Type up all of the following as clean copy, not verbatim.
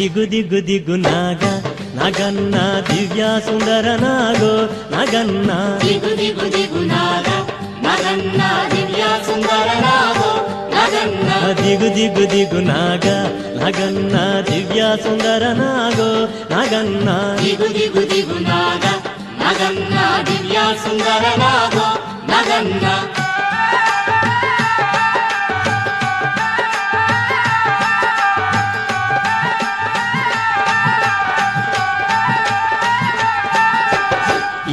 ದಿಗು ದಿಗು ದಿಗು ನಾಗ ನಾಗನ್ನ ದಿವ್ಯ ಸುಂದರ ನಾಗೋ ನಾಗನ್ನ ದಿಗು ದಿಗು ದಿಗು ನಾಗ ನಾಗನ್ನ ದಿವ್ಯ ಸುಂದರ ನಾಗೋ ನಾಗನ್ನ ದಿಗು ದಿಗು ದಿಗು ನಾಗ ನಾಗನ್ನ ದಿವ್ಯ ಸುಂದರ ನಾಗೋ ನಾಗನ್ನ ದಿಗು ದಿಗು ದಿಗು ನಾಗ ನಾಗನ್ನ ದಿವ್ಯ ಸುಂದರ ನಾಗೋ ನಾಗನ್ನ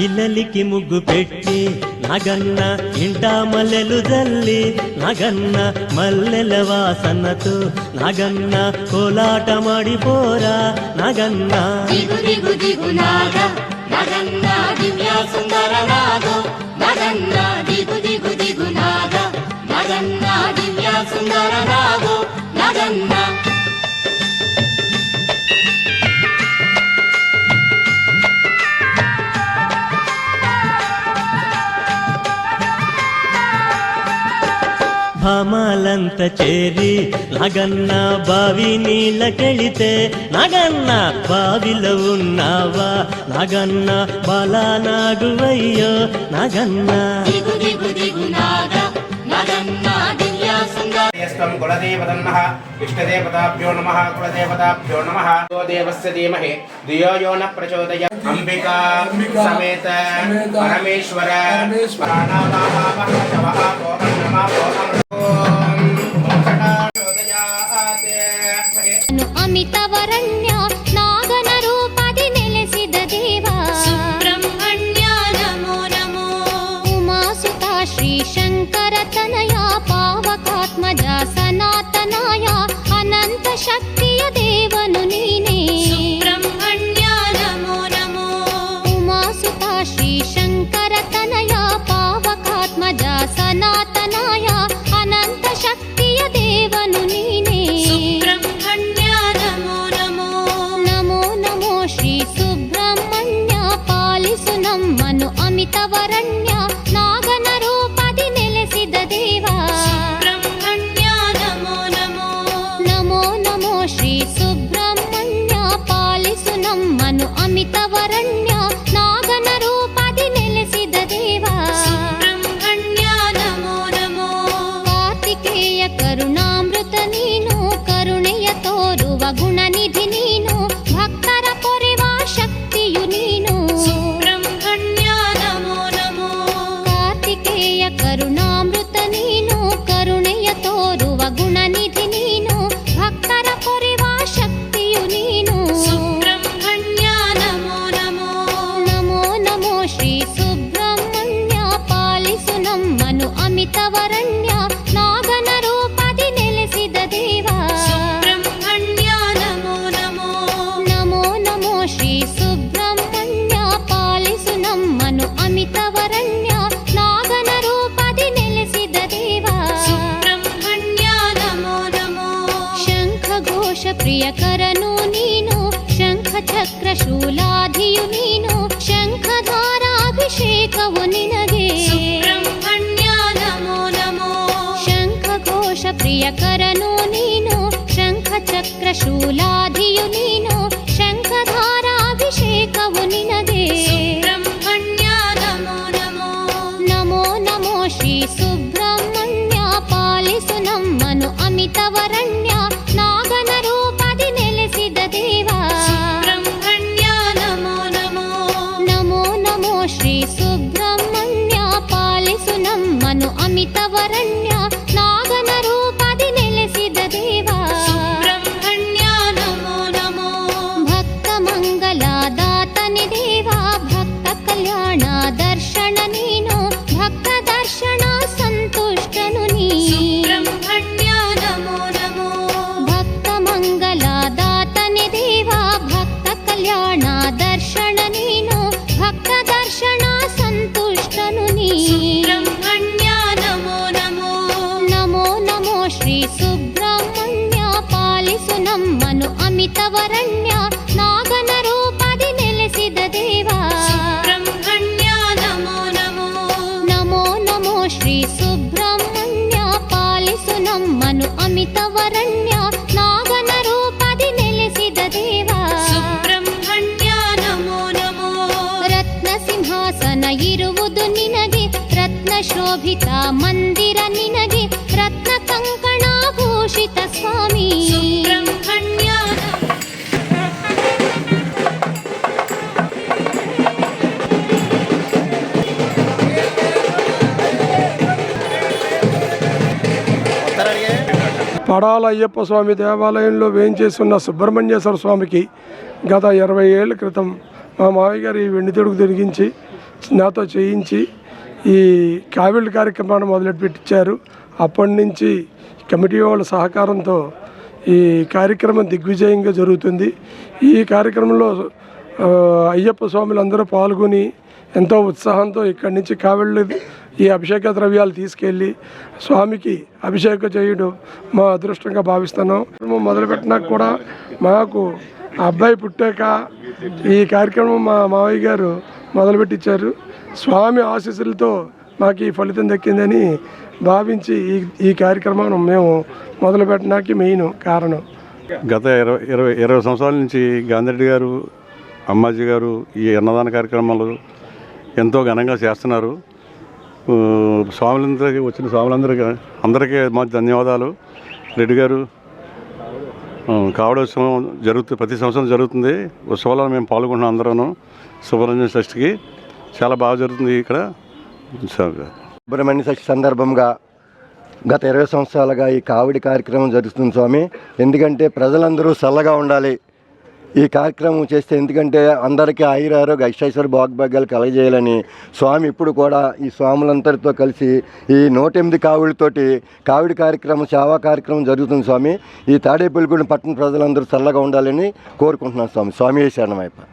ఇల్లలికి ముగ్గు పెట్టి నాగన్న ఇంట మల్లెలు జల్లి నాగన్న మల్లెల వాసనతో నాగన్న కోలాట ಮಾಡಿపోరా నాగన్న ದಿಗು ದಿಗು ದಿಗು ನಾಗ ನಾಗನ್ನ ದಿವ್ಯ ಸುಂದರ ನಾಗೋ ನಾಗನ್ನ ದಿಗು ದಿಗು ದಿಗು ನಾಗ ನಾಗನ್ನ ದಿವ್ಯ ಸುಂದರ ನಾಗೋ ನಾಗನ್ನ భామాలంత చేరి నాగన్న బావి నీళ్ళకెళితే నాగన్న బావిలో ఉన్నావా నాగన్న బాలా నాగువయ్యో నాగన్న ದಿಗು ದಿಗು ದಿಗು ನಾಗ ನಾಗನ್ನ ದಿವ್ಯ ಸುಂದರ ಕುಲದೇವತನ್ನಃ ಇಷ್ಟದೇವತಾಭ್ಯೋ ನಮಃ ಕುಲದೇವತಾಭ್ಯೋ ನಮಃ ದೇವಸ್ಯ ಧೀಮಹಿ ಧಿಯೋ ಯೋ ನ ಪ್ರಚೋದಯಾತ್ ಅಂಬಿಕಾ ಸಮೇತ ಪರಮೇಶ್ವರ ಅಮಿತವರಣ್ಯ ನಾಗನ ರೂಪದಿ ನೆಲೆಸಿದ ದೇವ ಸುಬ್ರಹ್ಮಣ್ಯ ನಮೋ ನಮೋ ಉಮಾಸುತ ಶ್ರೀ ಶಂಕರ ತನಯ ಪಾವಕಾತ್ಮಜ ಸನಾತನಾಯ ಅನಂತ ಶಕ್ತಿಯ ದೇವನು ನೀನೇ ಸುಬ್ರಹ್ಮಣ್ಯ ನಮೋ ನಮೋ ಉಮಾಸುತ ಶ್ರೀ ಶಂಕರ ತನಯ ಪಾವಕಾತ್ಮಜ ಸನಾತನಾಯ ಅನಂತ ಶಕ್ತಿಯ ದೇವನು ನೀನೇ ಸುಬ್ರಹ್ಮಣ್ಯ ನಮೋ ನಮೋ ನಮೋ ನಮೋ ಶ್ರೀ ಸುಬ್ರಹ್ಮಣ್ಯ ಪಾಲಿಸು ನಮ್ಮನು ಅಮಿತವರಣ್ಯ ನಾಗನ ರೂಪದಿ ನೆಲೆಸಿದ ದೇವ ಸುಬ್ರಹ್ಮಣ್ಯ ನಮೋ ನಮೋ ನಮೋ ನಮೋ ಶ್ರೀ ಸುಬ್ರಹ್ಮಣ್ಯ ಪಾಲಿಸು ನಮ್ಮನು ಅಮಿತವರಣ್ಯ ನಾಗನ ರೂಪದಿ ನೆಲೆಸಿದ ದೇವ ಸುಬ್ರಹ್ಮಣ್ಯ ನಮೋ ನಮೋ ಕಾರ್ತಿಕೇಯ ಕರುಣಾಮೃತ ನೀನು ಕರುಣೆಯ ತೋರುವ ಗುಣನಿಧಿ ನೀನು ಭಕ್ತರ ಪೊರೆವ ಶಕ್ತಿಯು ನೀನು ಸುಬ್ರಹ್ಮಣ್ಯ ನಮೋ ನಮೋ ಕಾರ್ತಿಕೇಯ ಕರುಣಾಮೃತ ನೀನು ಕರುಣೆಯ ತೋರುವ ಗುಣನಿಧಿ ನೀನು ಭಕ್ತರ ಪೊರೆವ ಶಕ್ತಿಯು ನೀನು ಸುಬ್ರಹ್ಮಣ್ಯ ನಮೋ ನಮೋ ನಮೋ ನಮೋ ಶ್ರೀ ಸುಬ್ರಹ್ಮಣ್ಯ ಪಾಲಿಸು ನಮ್ಮನು ಅಮಿತವರಣ್ಯ ನಾಗನ ರೂಪದಿ ನೆಲೆಸಿದ ದೇವ ಸುಬ್ರಹ್ಮಣ್ಯ ನಮೋ ನಮೋ ನಮೋ ನಮೋ ಶ್ರೀ ಸುಬ್ರಹ್ಮಣ್ಯ ಪಾಲಿಸು ನಮ್ಮನು ಅಮಿತವರಣ್ಯ ನಾಗನ ರೂಪದಿ ನೆಲೆಸಿದ ದೇವ ಸುಬ್ರಹ್ಮಣ್ಯ ನಮೋ ನಮೋ ಶಂಖ ಘೋಷ ಪ್ರಿಯಕರನು ನೀನು ಶಂಖ ಚಕ್ರ ಶೂಲಾಧಿಯು ನೀನು ಶಂಖಧಾರಾಭಿಷೇಕವು ನಿನಗೆ ಸುಬ್ರಹ್ಮಣ್ಯ ನಮೋ ನಮೋ ಶಂಖ ಘೋಷ ಪ್ರಿಯಕರನು ನೀನು ಶಂಖ ಚಕ್ರ ಶೂಲಾಧಿಯು ನೀನು ಶಂಖಧಾರಾಭಿಷೇಕವು ನಿನಗೆ ಸುಬ್ರಹ್ಮಣ್ಯ ನಮೋ ನಮೋ ನಮೋ ನಮೋ ಶ್ರೀ ಸುಬ್ರಹ್ಮಣ್ಯ ಪಾಲಿಸು ನಮ್ಮನು ಅಮಿತವರಣ್ಯ ನಾಗನ ರೂಪದಿ ನೆಲೆಸಿದ ದೇವ ಸುಬ್ರಹ್ಮಣ್ಯ ನಮೋ ನಮೋ ನಮೋ ನಮೋ ಶ್ರೀ ಸುಬ್ರಹ್ಮಣ್ಯ ಪಾಲಿಸು ನಮ್ಮನು ಅಮಿತವರಣ್ಯ ನಾಗನ ರೂಪದಿ ನೆಲೆಸಿದ ದೇವ ಸುಬ್ರಹ್ಮಣ್ಯ ನಮೋ ನಮೋ ಭಕ್ತ ಮಂಗಲದಾತನೆ ದೇವ ಭಕ್ತ ಕಲ್ಯಾಣ ದರ್ಶನ ನೀನು ಭಕ್ತ ದರ್ಶನ ಸಂತುಷ್ಟನು ನೀ ಸುಬ್ರಹ್ಮಣ್ಯ ನಮೋ ನಮೋ ಭಕ್ತ ಮಂಗಲದಾತನೆ ದೇವ ಭಕ್ತ ಕಲ್ಯಾಣ ದರ್ಶನ ನೀನು ಭಕ್ತ ದರ್ಶನ ಸಂತುಷ್ಟನು ನೀ ಸುಬ್ರಹ್ಮಣ್ಯ ನಮೋ ನಮೋ ನಮೋ ನಮೋ ಶ್ರೀ ಸುಬ್ರಹ್ಮಣ್ಯ ಪಾಲಿಸು ನಮ್ಮನು ಅಮಿತವರಣ್ಯ ನಾಗನ ರೂಪದಿ ನೆಲೆಸಿದ ದೇವ ಸುಬ್ರಹ್ಮಣ್ಯ ನಮೋ ನಮೋ ನಮೋ ನಮೋ ಶ್ರೀ ಸುಬ್ರಹ್ಮಣ್ಯ ಪಾಲಿಸು ನಮ್ಮನು ಅಮಿತವರಣ್ಯ ನಾಗನ ರೂಪದಿ ನೆಲೆಸಿದ ದೇವ ಶೋಭಿತ ಮಂದಿರ ನಿನಗೆ ರತ್ನ ಕಂಕಣಾಭೂಷಿತ ಸ್ವಾಮಿ ಸುಬ್ರಹ್ಮಣ್ಯ పడాల అయ్యప్ప స్వామి దేవాలయంలో వేయించేస్తున్న సుబ్రహ్మణ్యేశ్వర స్వామికి గత 20 ఏళ్ల క్రితం మా మావయ్య గారు ఈ వెండి తొడుగు తిరిగించి నాతో చేయించి ఈ కావిళ్ళు కార్యక్రమాన్ని మొదలుపెట్టించారు. అప్పటి నుంచి కమిటీ వాళ్ళ సహకారంతో ఈ కార్యక్రమం దిగ్విజయంగా జరుగుతుంది. ఈ కార్యక్రమంలో అయ్యప్ప స్వాములందరూ పాల్గొని ఎంతో ఉత్సాహంతో ఇక్కడి నుంచి కావిళ్ళు ఈ అభిషేక ద్రవ్యాలు తీసుకెళ్ళి స్వామికి అభిషేకం చేయడం మా అదృష్టంగా భావిస్తున్నాం. మొదలుపెట్టినాక కూడా మాకు అబ్బాయి పుట్టాక ఈ కార్యక్రమం మా మావయ్య గారు మొదలుపెట్టించారు. స్వామి ఆశీస్సులతో మాకు ఈ ఫలితం దక్కిందని భావించి ఈ కార్యక్రమం మేము మొదలుపెట్టడానికి మెయిన్ కారణం. గత 20 సంవత్సరాల నుంచి గాంధిరెడ్డి గారు, అమ్మాజీ గారు ఈ అన్నదాన కార్యక్రమాలు ఎంతో ఘనంగా చేస్తున్నారు. స్వాములందరికీ వచ్చిన స్వాములందరికీ అందరికీ మా ధన్యవాదాలు. రెడ్డి గారు కావడ ఉత్సవం ప్రతి సంవత్సరం జరుగుతుంది. ఉత్సవాల్లో మేము పాల్గొంటున్నాం. అందరూ సుబ్రహ్మణ్య షష్ఠికి చాలా బాగా జరుగుతుంది ఇక్కడ. సుబ్రహ్మణ్య షష్ఠి సందర్భంగా గత 20 సంవత్సరాలుగా ఈ కావడి కార్యక్రమం జరుగుతుంది స్వామి. ఎందుకంటే ప్రజలందరూ చల్లగా ఉండాలి ఈ కార్యక్రమం చేస్తే. ఎందుకంటే అందరికీ ఆయురారోగ్య ఐశ్వర్య భోగభాగ్యాలు కలగజేయాలని స్వామి ఇప్పుడు కూడా ఈ స్వాములందరితో కలిసి ఈ 108 కావుడితోటి కావిడి కార్యక్రమం, సేవా కార్యక్రమం జరుగుతుంది స్వామి. ఈ తాడేపల్లిగూడెం పట్టణ ప్రజలందరూ చల్లగా ఉండాలని కోరుకుంటున్నాను స్వామి. స్వామి శరణమయ్యప్ప.